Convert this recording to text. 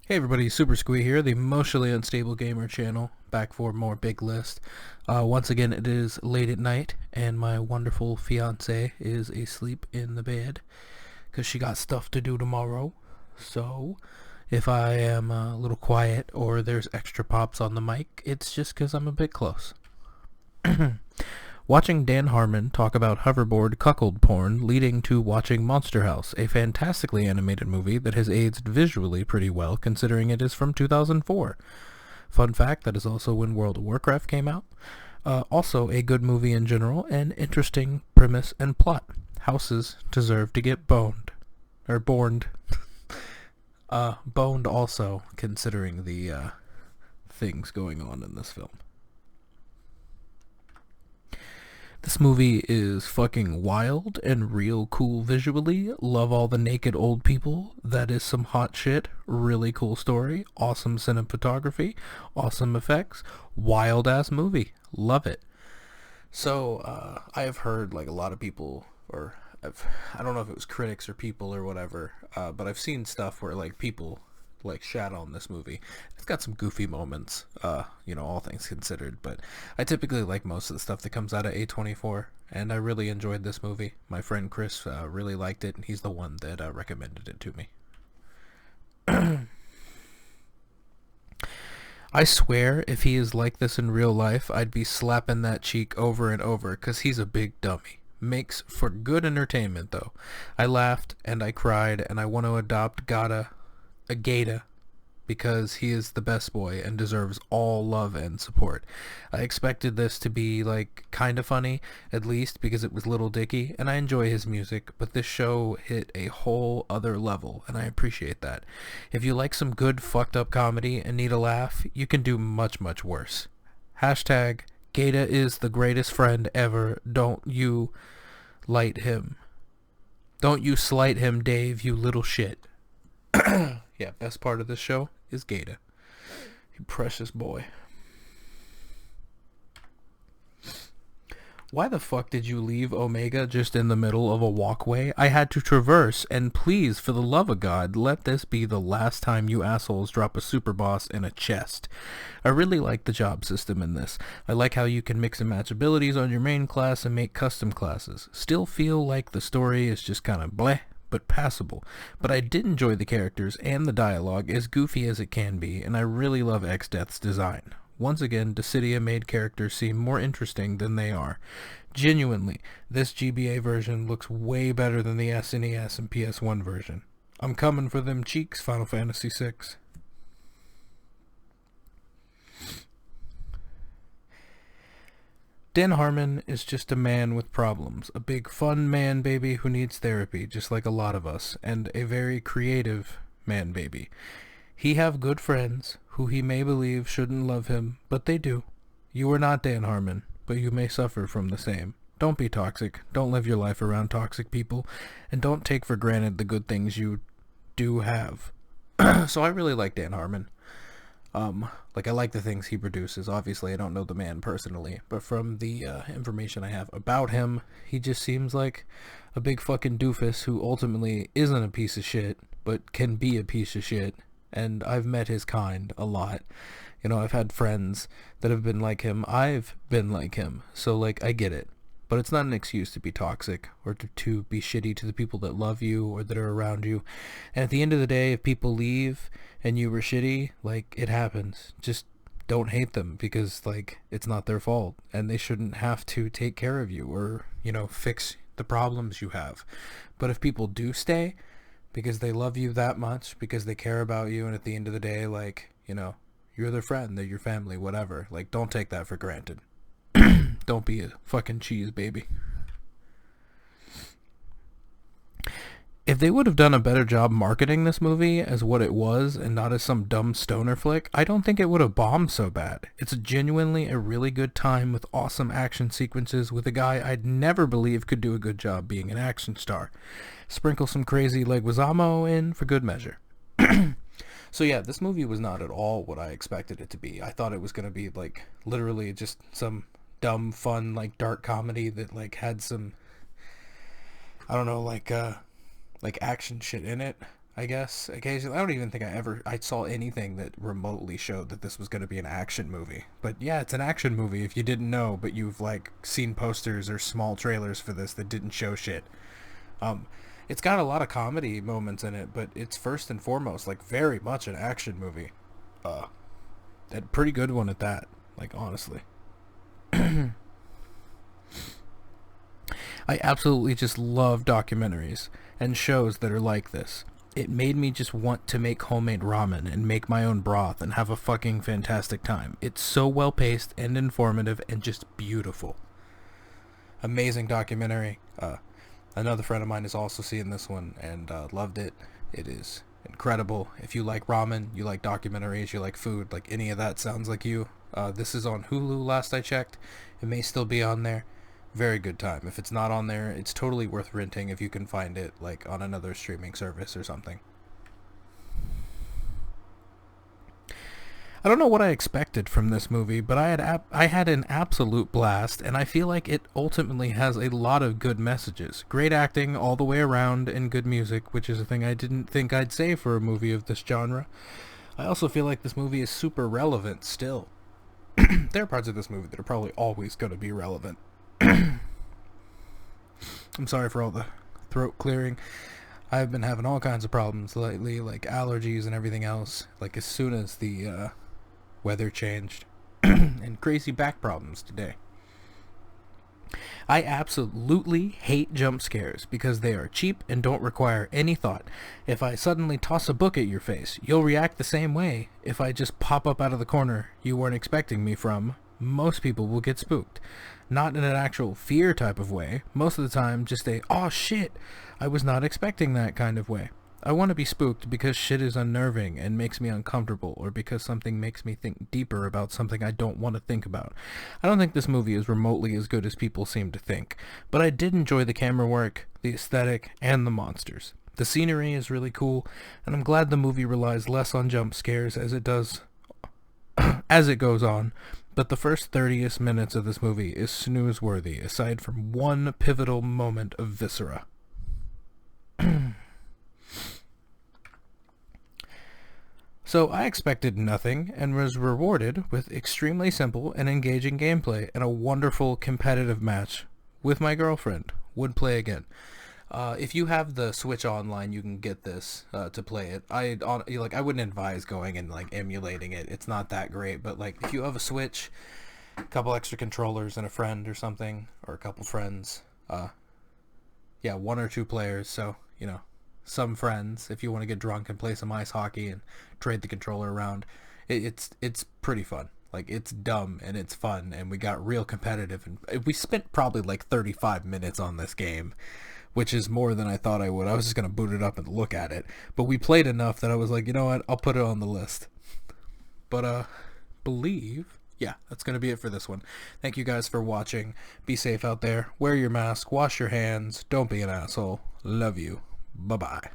Hey everybody, Super Squee here, the emotionally unstable gamer channel, back for more big list. Once again, it is late at night, and my wonderful fiance is asleep in the bed because she got stuff to do tomorrow. So, if I am a little quiet or there's extra pops on the mic, it's just because I'm a bit close. Watching Dan Harmon talk about hoverboard cuckold porn leading to watching Monster House, a fantastically animated movie that has aged visually pretty well considering it is from 2004. Fun fact, that is also when World of Warcraft came out. Also a good movie in general, and interesting premise and plot. Houses deserve to get boned. Or borned. Boned also, considering the things going on in this film. This movie is fucking wild and real cool visually. Love all the naked old people. That is some hot shit. Really cool story. Awesome cinematography. Awesome effects. Wild ass movie. Love it. So, I have heard like a lot of people, or I don't know if it was critics or people or whatever, but I've seen stuff where like people like shat on this movie. It's got some goofy moments, all things considered, but I typically like most of the stuff that comes out of A24, and I really enjoyed this movie. My friend Chris really liked it, and he's the one that recommended it to me. I swear, if he is like this in real life, I'd be slapping that cheek over and over, because he's a big dummy. Makes for good entertainment, though. I laughed, and I cried, and I want to adopt Gada, because he is the best boy and deserves all love and support. I expected this to be like kind of funny, at least because it was Little Dicky, and I enjoy his music, but this show hit a whole other level, and I appreciate that. If you like some good fucked up comedy and need a laugh, you can do much, much worse. Hashtag Gada is the greatest friend ever. Don't you light him. Don't you slight him, Dave, you little shit. Yeah, best part of this show is Gada. You precious boy. Why the fuck did you leave Omega just in the middle of a walkway I had to traverse? And please, for the love of God, let this be the last time you assholes drop a super boss in a chest. I really like the job system in this. I like how you can mix and match abilities on your main class and make custom classes. Still feel like the story is just kind of bleh, but passable. But I did enjoy the characters and the dialogue, as goofy as it can be, and I really love X-Death's design. Once again, Dissidia made characters seem more interesting than they are. Genuinely, this GBA version looks way better than the SNES and PS1 version. I'm coming for them cheeks, Final Fantasy VI. Dan Harmon is just a man with problems, a big fun man baby who needs therapy, just like a lot of us, and a very creative man baby. He have good friends, who he may believe shouldn't love him, but they do. You are not Dan Harmon, but you may suffer from the same. Don't be toxic, don't live your life around toxic people, and don't take for granted the good things you do have. So I really like Dan Harmon. I like the things he produces. Obviously, I don't know the man personally, but from the information I have about him, he just seems like a big fucking doofus who ultimately isn't a piece of shit, but can be a piece of shit. And I've met his kind a lot. I've had friends that have been like him. I've been like him. So, I get it. But it's not an excuse to be toxic or to be shitty to the people that love you or that are around you. And at the end of the day, if people leave and you were shitty, it happens. Just don't hate them, because, it's not their fault. And they shouldn't have to take care of you or, fix the problems you have. But if people do stay because they love you that much, because they care about you, and at the end of the day, you're their friend, they're your family, whatever. Don't take that for granted. Don't be a fucking cheese baby. If they would have done a better job marketing this movie as what it was and not as some dumb stoner flick, I don't think it would have bombed so bad. It's genuinely a really good time with awesome action sequences with a guy I'd never believe could do a good job being an action star. Sprinkle some crazy Leguizamo in for good measure. So yeah, this movie was not at all what I expected it to be. I thought it was going to be literally just some dumb, fun, dark comedy that had some, I don't know, action shit in it. I guess occasionally. I don't even think I saw anything that remotely showed that this was going to be an action movie. But yeah, it's an action movie if you didn't know, but you've like seen posters or small trailers for this that didn't show shit. Um, it's got a lot of comedy moments in it, but it's first and foremost like very much an action movie. A pretty good one at that. Like honestly. I absolutely just love documentaries and shows that are like this. It made me just want to make homemade ramen and make my own broth and have a fucking fantastic time. It's so well paced and informative and just beautiful. Amazing documentary. Another friend of mine is also seeing this one and loved it. It is incredible. If you like ramen, you like documentaries, you like food, like any of that sounds like you. This is on Hulu last I checked. It may still be on there. Very good time. If it's not on there, it's totally worth renting if you can find it, like on another streaming service or something. I don't know what I expected from this movie, but I had an absolute blast, and I feel like it ultimately has a lot of good messages. Great acting all the way around and good music, which is a thing I didn't think I'd say for a movie of this genre. I also feel like this movie is super relevant still. There are parts of this movie that are probably always going to be relevant. I'm sorry for all the throat clearing. I've been having all kinds of problems lately, like allergies and everything else, like as soon as the weather changed, and crazy back problems today. I absolutely hate jump scares because they are cheap and don't require any thought. If I suddenly toss a book at your face, you'll react the same way. If I just pop up out of the corner you weren't expecting me from, most people will get spooked. Not in an actual fear type of way. Most of the time, just a, "oh shit, I was not expecting that" kind of way. I want to be spooked because shit is unnerving and makes me uncomfortable, or because something makes me think deeper about something I don't want to think about. I don't think this movie is remotely as good as people seem to think, but I did enjoy the camera work, the aesthetic, and the monsters. The scenery is really cool, and I'm glad the movie relies less on jump scares as it does as it goes on. But the first 30 minutes of this movie is snooze-worthy, aside from one pivotal moment of viscera. So I expected nothing and was rewarded with extremely simple and engaging gameplay and a wonderful competitive match with my girlfriend. Would play again. If you have the Switch Online, you can get this to play it. I wouldn't advise going and like emulating it. It's not that great, but like if you have a Switch, a couple extra controllers and a friend or something, or a couple friends, yeah, 1 or 2 players. So some friends, if you want to get drunk and play some ice hockey and trade the controller around, it's pretty fun. Like, it's dumb and it's fun, and we got real competitive, and we spent probably like 35 minutes on this game, which is more than I thought I would. I was just going to boot it up and look at it, but we played enough that I was like, you know what, I'll put it on the list. But yeah, that's going to be it for this one. Thank you guys for watching. Be safe out there. Wear your mask. Wash your hands. Don't be an asshole. Love you. Bye-bye.